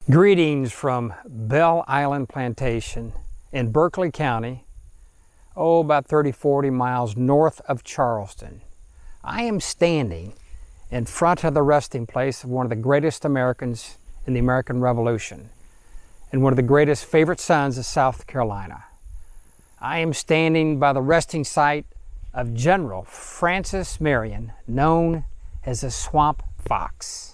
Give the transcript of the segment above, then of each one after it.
Greetings from Bell Island Plantation in Berkeley County, about 30-40 miles north of Charleston. I am standing in front of the resting place of one of the greatest Americans in the American Revolution and one of the greatest favorite sons of South Carolina. I am standing by the resting site of General Francis Marion, known as the Swamp Fox.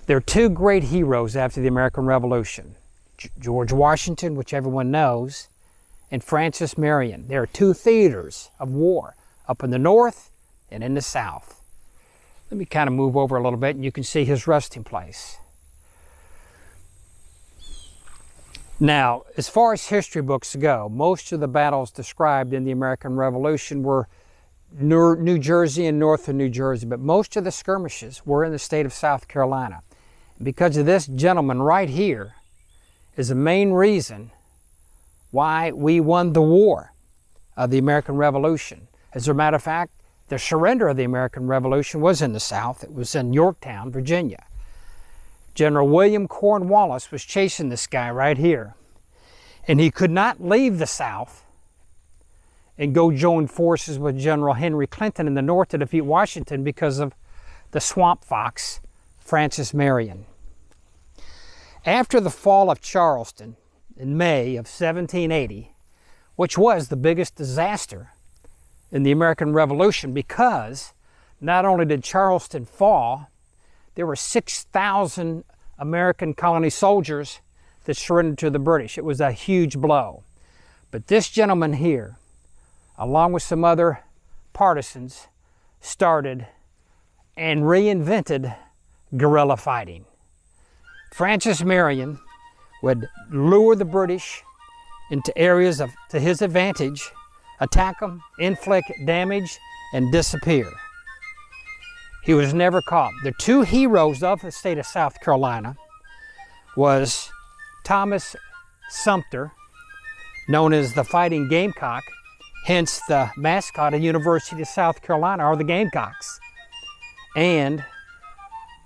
There are two great heroes after the American Revolution, George Washington, which everyone knows, and Francis Marion. There are two theaters of war, up in the north and in the south. Let me kind of move over a little bit and you can see his resting place. Now, as far as history books go, most of the battles described in the American Revolution were New Jersey and north of New Jersey, but most of the skirmishes were in the state of South Carolina. Because of this gentleman right here is the main reason why we won the war of the American Revolution. As a matter of fact, the surrender of the American Revolution was in the South. It was in Yorktown, Virginia. General William Cornwallis was chasing this guy right here. And he could not leave the South and go join forces with General Henry Clinton in the North to defeat Washington because of the Swamp Fox, Francis Marion. After the fall of Charleston in May of 1780, which was the biggest disaster in the American Revolution because not only did Charleston fall, there were 6,000 American colony soldiers that surrendered to the British. It was a huge blow. But this gentleman here, along with some other partisans, started and reinvented guerrilla fighting. Francis Marion would lure the British into areas to his advantage, attack them, inflict damage, and disappear. He was never caught. The two heroes of the state of South Carolina was Thomas Sumter, known as the Fighting Gamecock, hence the mascot of the University of South Carolina are the Gamecocks, and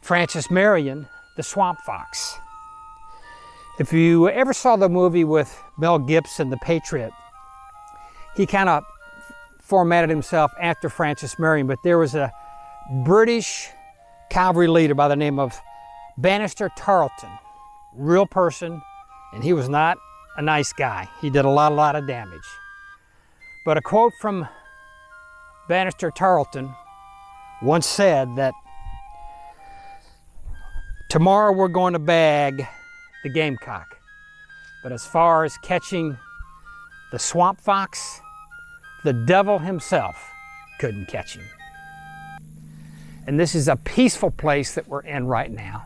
Francis Marion, the Swamp Fox. If you ever saw the movie with Mel Gibson, The Patriot, he kind of formatted himself after Francis Marion, but there was a British cavalry leader by the name of Bannister Tarleton, real person, and he was not a nice guy. He did a lot of damage. But a quote from Bannister Tarleton once said that, "Tomorrow we're going to bag the gamecock, but as far as catching the Swamp Fox, the devil himself couldn't catch him." And this is a peaceful place that we're in right now.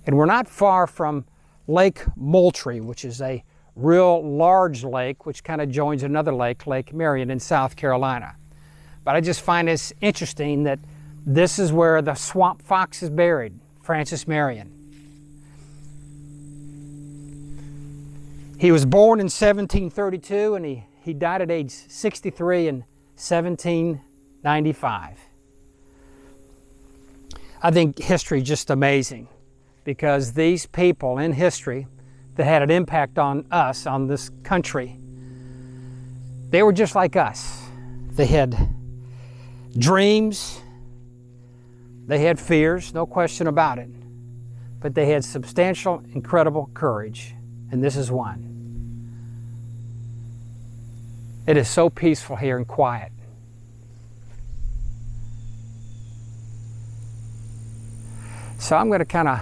And we're not far from Lake Moultrie, which is a real large lake, which kind of joins another lake, Lake Marion in South Carolina. But I just find this interesting that this is where the Swamp Fox is buried, Francis Marion. He was born in 1732 and he died at age 63 in 1795. I think history is just amazing because these people in history that had an impact on us, on this country, they were just like us. They had dreams, they had fears, no question about it, but they had substantial, incredible courage, and this is one. It is so peaceful here and quiet. So I'm going to kind of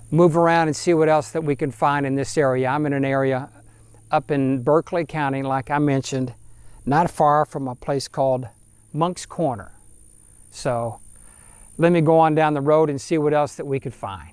move around and see what else that we can find in this area. I'm in an area up in Berkeley County, like I mentioned, not far from a place called Monk's Corner. So let me go on down the road and see what else that we could find.